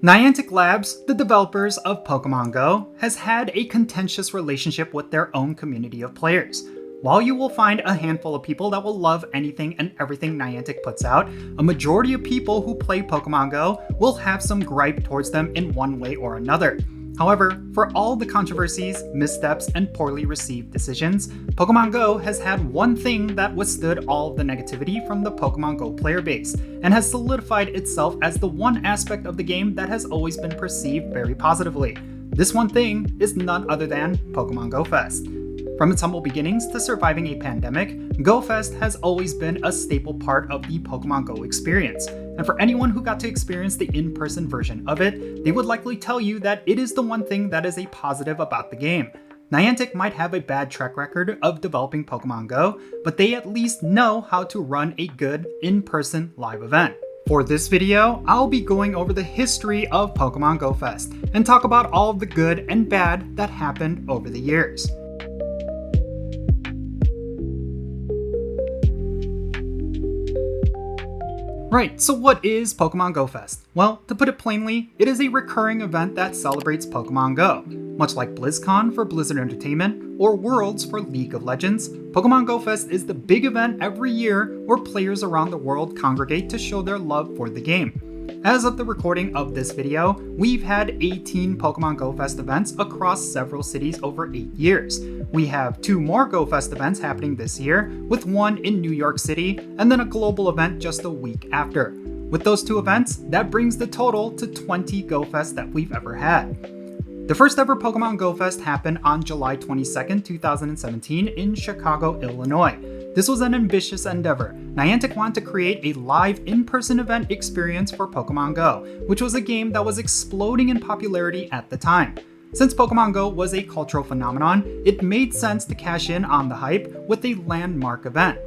Niantic Labs, the developers of Pokémon GO, has had a contentious relationship with their own community of players. While you will find a handful of people that will love anything and everything Niantic puts out, a majority of people who play Pokémon GO will have some gripe towards them in one way or another. However, for all the controversies, missteps, and poorly received decisions, Pokémon GO has had one thing that withstood all of the negativity from the Pokémon GO player base, and has solidified itself as the one aspect of the game that has always been perceived very positively. This one thing is none other than Pokémon GO Fest. From its humble beginnings to surviving a pandemic, GO Fest has always been a staple part of the Pokémon GO experience. And for anyone who got to experience the in-person version of it, they would likely tell you that it is the one thing that is a positive about the game. Niantic might have a bad track record of developing Pokémon GO, but they at least know how to run a good in-person live event. For this video, I'll be going over the history of Pokémon GO Fest and talk about all of the good and bad that happened over the years. Right, so what is Pokémon GO Fest? Well, to put it plainly, it is a recurring event that celebrates Pokémon GO. Much like BlizzCon for Blizzard Entertainment or Worlds for League of Legends, Pokémon GO Fest is the big event every year where players around the world congregate to show their love for the game. As of the recording of this video, we've had 18 Pokémon GO Fest events across several cities over 8 years. We have 2 more GO Fest events happening this year, with one in New York City and then a global event just a week after. With those 2 events, that brings the total to 20 GO Fests that we've ever had. The first ever Pokémon GO Fest happened on July 22nd, 2017 in Chicago, Illinois. This was an ambitious endeavor. Niantic wanted to create a live in-person event experience for Pokémon GO, which was a game that was exploding in popularity at the time. Since Pokémon GO was a cultural phenomenon, it made sense to cash in on the hype with a landmark event.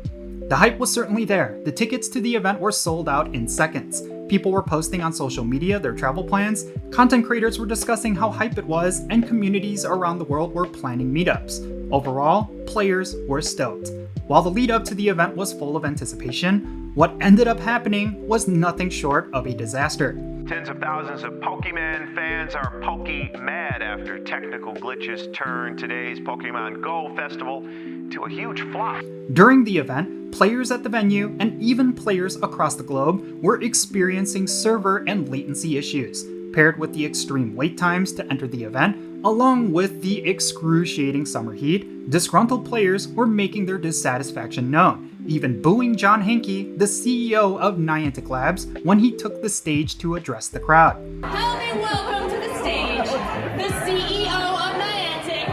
The hype was certainly there. The tickets to the event were sold out in seconds. People were posting on social media their travel plans, content creators were discussing how hype it was, and communities around the world were planning meetups. Overall, players were stoked. While the lead up to the event was full of anticipation, what ended up happening was nothing short of a disaster. Tens of thousands of Pokemon fans are Poke-mad after technical glitches turned today's Pokemon GO Festival to a huge flop. During the event, players at the venue and even players across the globe were experiencing server and latency issues, paired with the extreme wait times to enter the event, along with the excruciating summer heat. Disgruntled players were making their dissatisfaction known, even booing John Hanke, the CEO of Niantic Labs, when he took the stage to address the crowd. Help me welcome to the stage, the CEO of Niantic,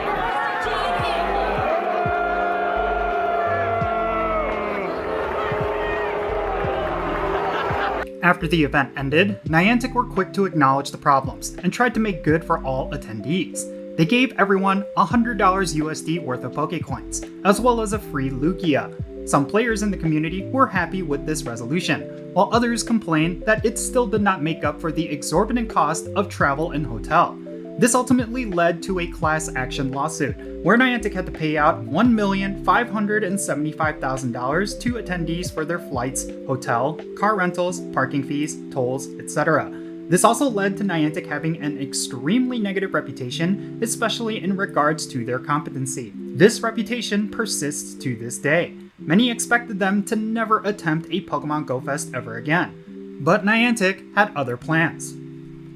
John Hanke. After the event ended, Niantic were quick to acknowledge the problems and tried to make good for all attendees. They gave everyone $100 USD worth of Pokecoins, as well as a free Lugia. Some players in the community were happy with this resolution, while others complained that it still did not make up for the exorbitant cost of travel and hotel. This ultimately led to a class action lawsuit, where Niantic had to pay out $1,575,000 to attendees for their flights, hotel, car rentals, parking fees, tolls, etc. This also led to Niantic having an extremely negative reputation, especially in regards to their competency. This reputation persists to this day. Many expected them to never attempt a Pokémon GO Fest ever again, but Niantic had other plans.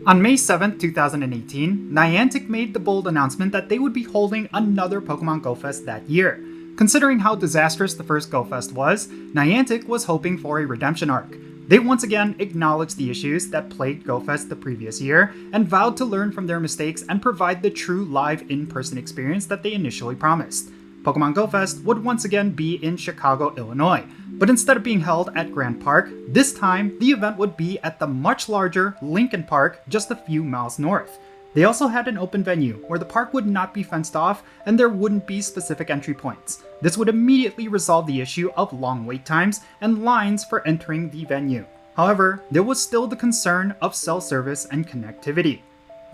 On May 7, 2018, Niantic made the bold announcement that they would be holding another Pokémon GO Fest that year. Considering how disastrous the first GO Fest was, Niantic was hoping for a redemption arc. They once again acknowledged the issues that plagued GO Fest the previous year and vowed to learn from their mistakes and provide the true live in-person experience that they initially promised. Pokémon GO Fest would once again be in Chicago, Illinois, but instead of being held at Grant Park, this time the event would be at the much larger Lincoln Park just a few miles north. They also had an open venue where the park would not be fenced off and there wouldn't be specific entry points. This would immediately resolve the issue of long wait times and lines for entering the venue. However, there was still the concern of cell service and connectivity.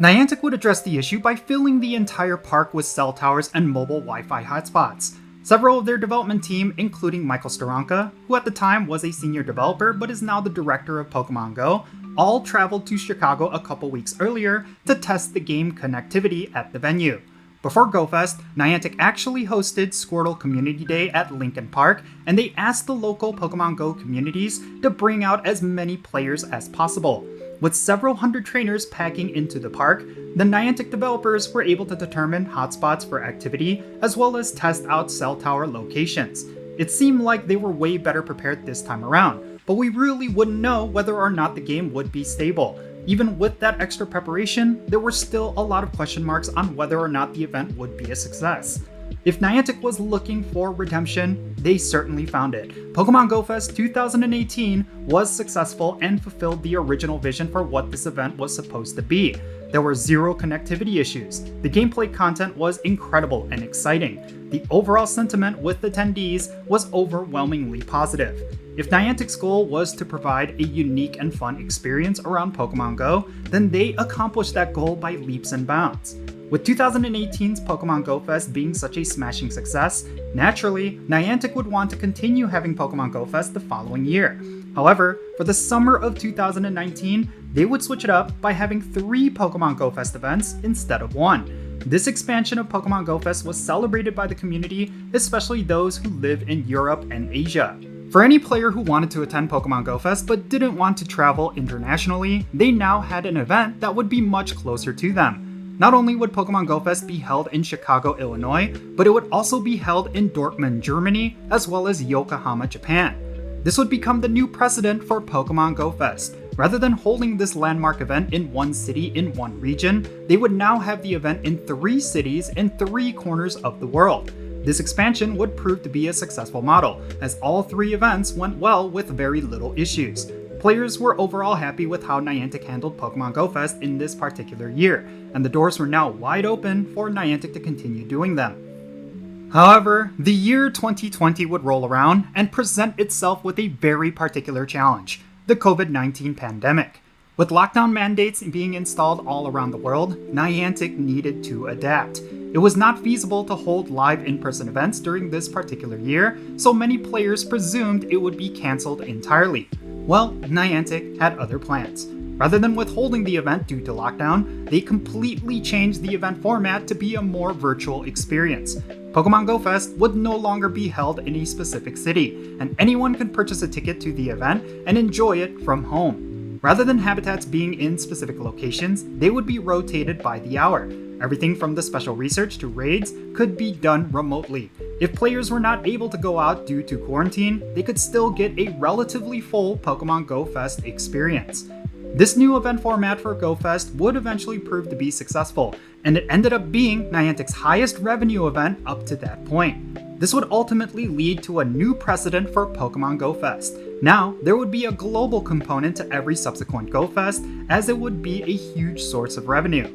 Niantic would address the issue by filling the entire park with cell towers and mobile Wi-Fi hotspots. Several of their development team, including Michael Staranka, who at the time was a senior developer but is now the director of Pokémon GO, all traveled to Chicago a couple weeks earlier to test the game connectivity at the venue. Before Go Fest, Niantic actually hosted Squirtle Community Day at Lincoln Park, and they asked the local Pokemon Go communities to bring out as many players as possible. With several hundred trainers packing into the park, the Niantic developers were able to determine hotspots for activity as well as test out cell tower locations. It seemed like they were way better prepared this time around, but we really wouldn't know whether or not the game would be stable. Even with that extra preparation, there were still a lot of question marks on whether or not the event would be a success. If Niantic was looking for redemption, they certainly found it. Pokémon GO Fest 2018 was successful and fulfilled the original vision for what this event was supposed to be. There were zero connectivity issues. The gameplay content was incredible and exciting. The overall sentiment with attendees was overwhelmingly positive. If Niantic's goal was to provide a unique and fun experience around Pokémon Go, then they accomplished that goal by leaps and bounds. With 2018's Pokémon GO Fest being such a smashing success, naturally, Niantic would want to continue having Pokémon GO Fest the following year. However, for the summer of 2019, they would switch it up by having 3 Pokémon GO Fest events instead of 1. This expansion of Pokémon GO Fest was celebrated by the community, especially those who live in Europe and Asia. For any player who wanted to attend Pokémon GO Fest but didn't want to travel internationally, they now had an event that would be much closer to them. Not only would Pokémon GO Fest be held in Chicago, Illinois, but it would also be held in Dortmund, Germany, as well as Yokohama, Japan. This would become the new precedent for Pokémon GO Fest. Rather than holding this landmark event in one city in one region, they would now have the event in 3 cities in 3 corners of the world. This expansion would prove to be a successful model, as all 3 events went well with very little issues. Players were overall happy with how Niantic handled Pokémon GO Fest in this particular year, and the doors were now wide open for Niantic to continue doing them. However, the year 2020 would roll around and present itself with a very particular challenge: the COVID-19 pandemic. With lockdown mandates being installed all around the world, Niantic needed to adapt. It was not feasible to hold live in-person events during this particular year, so many players presumed it would be cancelled entirely. Well, Niantic had other plans. Rather than withholding the event due to lockdown, they completely changed the event format to be a more virtual experience. Pokémon GO Fest would no longer be held in a specific city, and anyone could purchase a ticket to the event and enjoy it from home. Rather than habitats being in specific locations, they would be rotated by the hour. Everything from the special research to raids could be done remotely. If players were not able to go out due to quarantine, they could still get a relatively full Pokémon GO Fest experience. This new event format for GO Fest would eventually prove to be successful, and it ended up being Niantic's highest revenue event up to that point. This would ultimately lead to a new precedent for Pokémon GO Fest. Now, there would be a global component to every subsequent GO Fest, as it would be a huge source of revenue.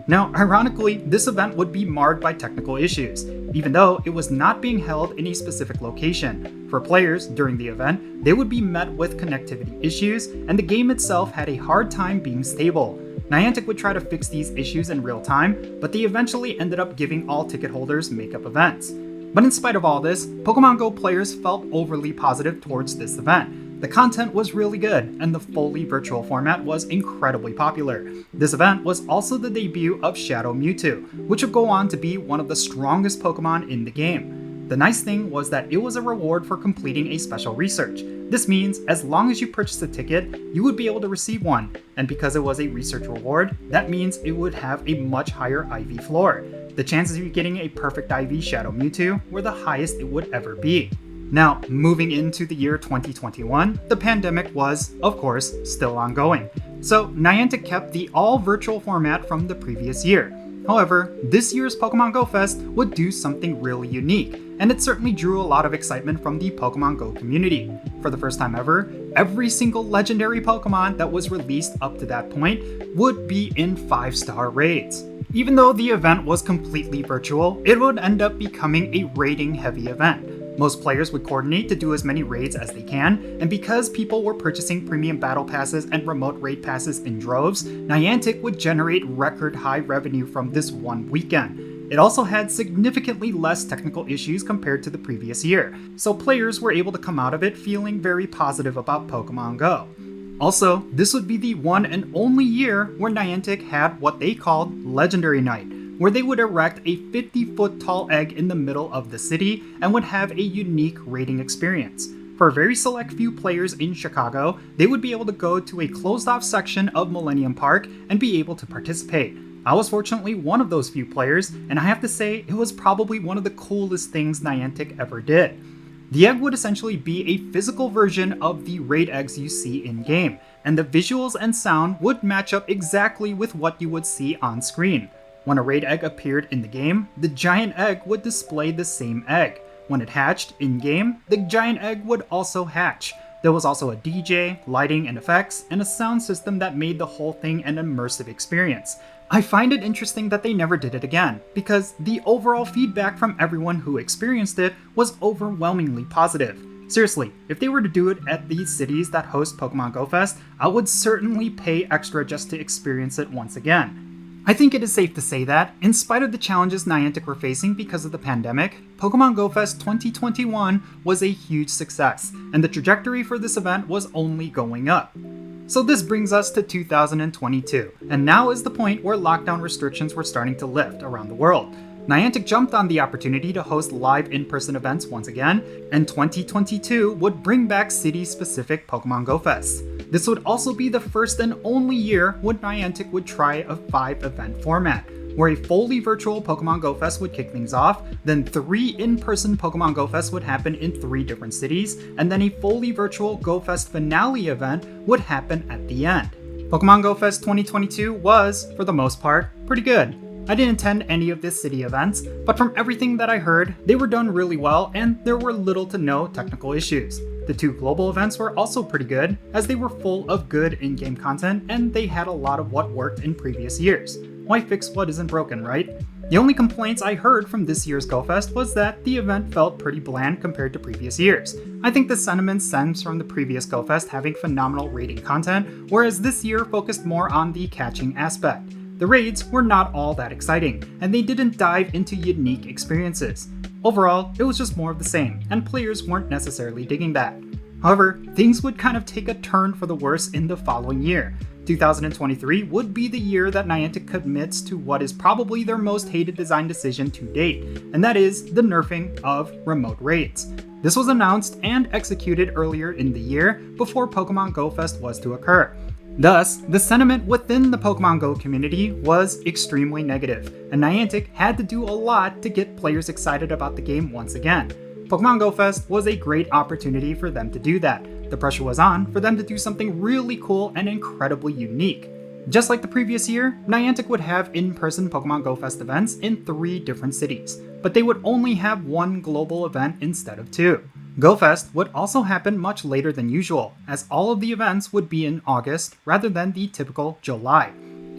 Now, ironically, this event would be marred by technical issues, even though it was not being held in a specific location. For players during the event, they would be met with connectivity issues, and the game itself had a hard time being stable. Niantic would try to fix these issues in real time, but they eventually ended up giving all ticket holders makeup events. But in spite of all this, Pokemon Go players felt overly positive towards this event. The content was really good, and the fully virtual format was incredibly popular. This event was also the debut of Shadow Mewtwo, which would go on to be one of the strongest Pokemon in the game. The nice thing was that it was a reward for completing a special research. This means as long as you purchased a ticket, you would be able to receive one, and because it was a research reward, that means it would have a much higher IV floor. The chances of you getting a perfect IV Shadow Mewtwo were the highest it would ever be. Now, moving into the year 2021, the pandemic was, of course, still ongoing. So Niantic kept the all-virtual format from the previous year. However, this year's Pokémon GO Fest would do something really unique, and it certainly drew a lot of excitement from the Pokémon Go community. For the first time ever, every single legendary Pokémon that was released up to that point would be in 5-star raids. Even though the event was completely virtual, it would end up becoming a raiding-heavy event. Most players would coordinate to do as many raids as they can, and because people were purchasing premium battle passes and remote raid passes in droves, Niantic would generate record high revenue from this one weekend. It also had significantly less technical issues compared to the previous year, so players were able to come out of it feeling very positive about Pokémon Go. Also, this would be the one and only year where Niantic had what they called Legendary Night, where they would erect a 50-foot tall egg in the middle of the city and would have a unique raiding experience. For a very select few players in Chicago, they would be able to go to a closed-off section of Millennium Park and be able to participate. I was fortunately one of those few players, and I have to say it was probably one of the coolest things Niantic ever did. The egg would essentially be a physical version of the raid eggs you see in-game, and the visuals and sound would match up exactly with what you would see on screen. When a raid egg appeared in the game, the giant egg would display the same egg. When it hatched in-game, the giant egg would also hatch. There was also a DJ, lighting and effects, and a sound system that made the whole thing an immersive experience. I find it interesting that they never did it again, because the overall feedback from everyone who experienced it was overwhelmingly positive. Seriously, if they were to do it at these cities that host Pokémon GO Fest, I would certainly pay extra just to experience it once again. I think it is safe to say that, in spite of the challenges Niantic were facing because of the pandemic, Pokémon GO Fest 2021 was a huge success, and the trajectory for this event was only going up. So this brings us to 2022, and now is the point where lockdown restrictions were starting to lift around the world. Niantic jumped on the opportunity to host live in-person events once again, and 2022 would bring back city-specific Pokémon GO Fests. This would also be the first and only year when Niantic would try a 5-event format, where a fully virtual Pokémon GO Fest would kick things off, then 3 in-person Pokémon GO Fests would happen in 3 different cities, and then a fully virtual GO Fest finale event would happen at the end. Pokémon GO Fest 2022 was, for the most part, pretty good. I didn't attend any of the city events, but from everything that I heard, they were done really well and there were little to no technical issues. The 2 global events were also pretty good, as they were full of good in-game content and they had a lot of what worked in previous years. Why fix what isn't broken, right? The only complaints I heard from this year's GO Fest was that the event felt pretty bland compared to previous years. I think the sentiment stems from the previous GO Fest having phenomenal raiding content, whereas this year focused more on the catching aspect. The raids were not all that exciting, and they didn't dive into unique experiences. Overall, it was just more of the same, and players weren't necessarily digging that. However, things would kind of take a turn for the worse in the following year. 2023 would be the year that Niantic commits to what is probably their most hated design decision to date, and that is the nerfing of remote raids. This was announced and executed earlier in the year before Pokémon GO Fest was to occur. Thus, the sentiment within the Pokémon GO community was extremely negative, and Niantic had to do a lot to get players excited about the game once again. Pokémon GO Fest was a great opportunity for them to do that. The pressure was on for them to do something really cool and incredibly unique. Just like the previous year, Niantic would have in-person Pokémon GO Fest events in 3 different cities, but they would only have 1 global event instead of 2. GO Fest would also happen much later than usual, as all of the events would be in August rather than the typical July.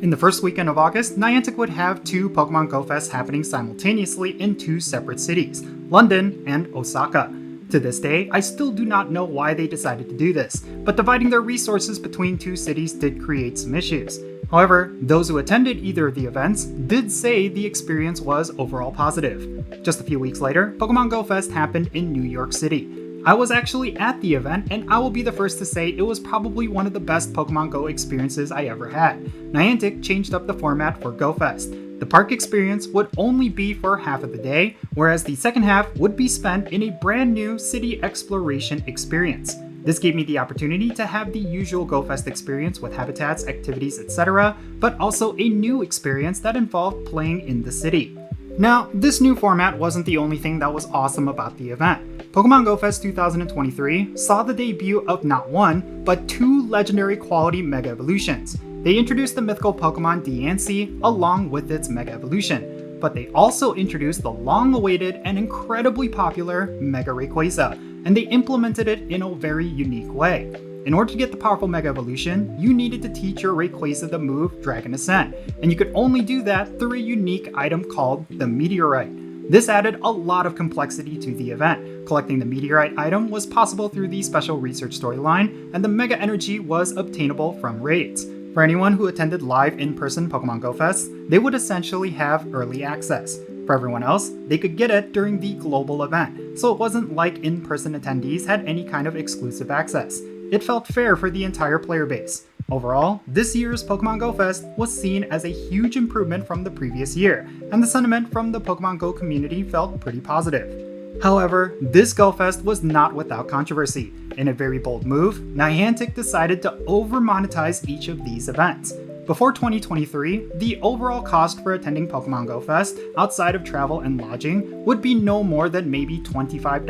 In the first weekend of August, Niantic would have 2 Pokémon GO Fests happening simultaneously in 2 separate cities, London and Osaka. To this day, I still do not know why they decided to do this, but dividing their resources between 2 cities did create some issues. However, those who attended either of the events did say the experience was overall positive. Just a few weeks later, Pokémon GO Fest happened in New York City. I was actually at the event, and I will be the first to say it was probably one of the best Pokémon GO experiences I ever had. Niantic changed up the format for GO Fest. The park experience would only be for half of the day, whereas the second half would be spent in a brand new city exploration experience. This gave me the opportunity to have the usual GO Fest experience with habitats, activities, etc., but also a new experience that involved playing in the city. Now, this new format wasn't the only thing that was awesome about the event. Pokémon GO Fest 2023 saw the debut of not 1, but 2 legendary quality Mega Evolutions. They introduced the mythical Pokémon Diancie along with its Mega Evolution, but they also introduced the long-awaited and incredibly popular Mega Rayquaza, and they implemented it in a very unique way. In order to get the powerful Mega Evolution, you needed to teach your Rayquaza the move Dragon Ascent, and you could only do that through a unique item called the Meteorite. This added a lot of complexity to the event. Collecting the Meteorite item was possible through the special research storyline, and the Mega Energy was obtainable from raids. For anyone who attended live in-person Pokémon GO Fest, they would essentially have early access. For everyone else, they could get it during the global event, so it wasn't like in-person attendees had any kind of exclusive access. it felt fair for the entire player base. Overall, this year's Pokémon GO Fest was seen as a huge improvement from the previous year, and the sentiment from the Pokémon GO community felt pretty positive. However, this GO Fest was not without controversy. In a very bold move, Niantic decided to over-monetize each of these events. Before 2023, the overall cost for attending Pokémon GO Fest outside of travel and lodging would be no more than maybe $25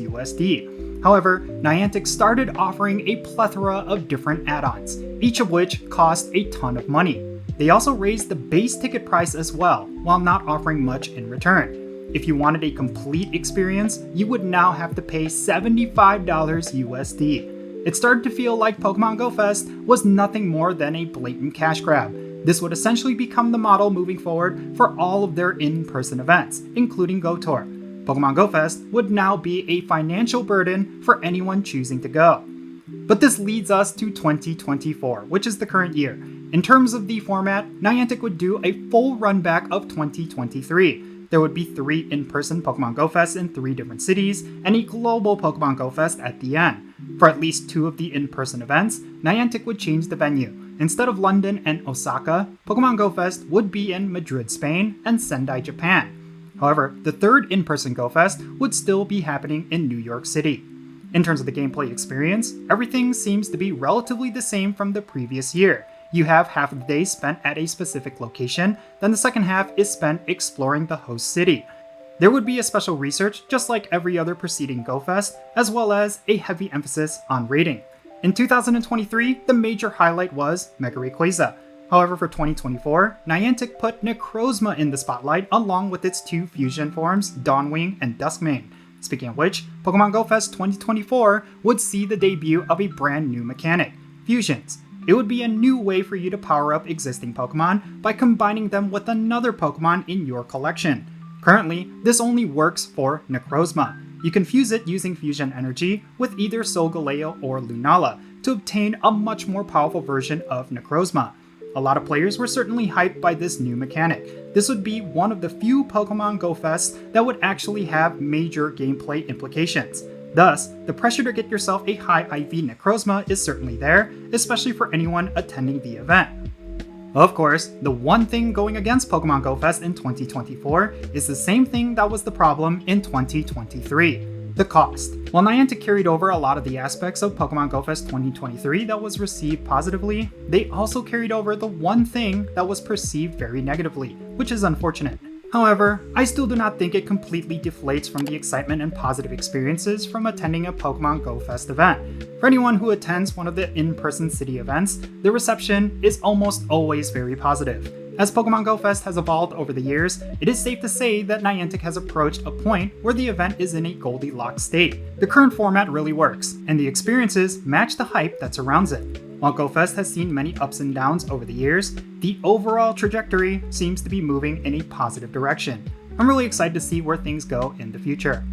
USD. However, Niantic started offering a plethora of different add-ons, each of which cost a ton of money. They also raised the base ticket price as well, while not offering much in return. If you wanted a complete experience, you would now have to pay $75 USD. It started to feel like Pokémon GO Fest was nothing more than a blatant cash grab. This would essentially become the model moving forward for all of their in-person events, including Go Tour. Pokémon GO Fest would now be a financial burden for anyone choosing to go. But this leads us to 2024, which is the current year. In terms of the format, Niantic would do a full runback of 2023. There would be 3 in-person Pokémon GO Fests in 3 different cities, and a global Pokémon GO Fest at the end. For at least 2 of the in-person events, Niantic would change the venue. Instead of London and Osaka, Pokémon GO Fest would be in Madrid, Spain, and Sendai, Japan. However, the 3rd in-person GO Fest would still be happening in New York City. In terms of the gameplay experience, everything seems to be relatively the same from the previous year. You have half of the day spent at a specific location, then the second half is spent exploring the host city. There would be a special research just like every other preceding GO Fest, as well as a heavy emphasis on raiding. In 2023, the major highlight was Mega Rayquaza. However, for 2024, Niantic put Necrozma in the spotlight along with its 2 fusion forms, Dawnwing and Duskmane. Speaking of which, Pokémon GO Fest 2024 would see the debut of a brand new mechanic, Fusions. It would be a new way for you to power up existing Pokemon by combining them with another Pokemon in your collection. Currently, this only works for Necrozma. You can fuse it using fusion energy with either Solgaleo or Lunala to obtain a much more powerful version of Necrozma. A lot of players were certainly hyped by this new mechanic. This would be one of the few Pokemon GO Fests that would actually have major gameplay implications. Thus, the pressure to get yourself a high IV Necrozma is certainly there, especially for anyone attending the event. Of course, the one thing going against Pokémon GO Fest in 2024 is the same thing that was the problem in 2023, the cost. While Niantic carried over a lot of the aspects of Pokémon GO Fest 2023 that was received positively, they also carried over the one thing that was perceived very negatively, which is unfortunate. However, I still do not think it completely deflates from the excitement and positive experiences from attending a Pokémon GO Fest event. For anyone who attends one of the in-person city events, the reception is almost always very positive. As Pokémon GO Fest has evolved over the years, it is safe to say that Niantic has approached a point where the event is in a Goldilocks state. The current format really works, and the experiences match the hype that surrounds it. While GO Fest has seen many ups and downs over the years, the overall trajectory seems to be moving in a positive direction. I'm really excited to see where things go in the future.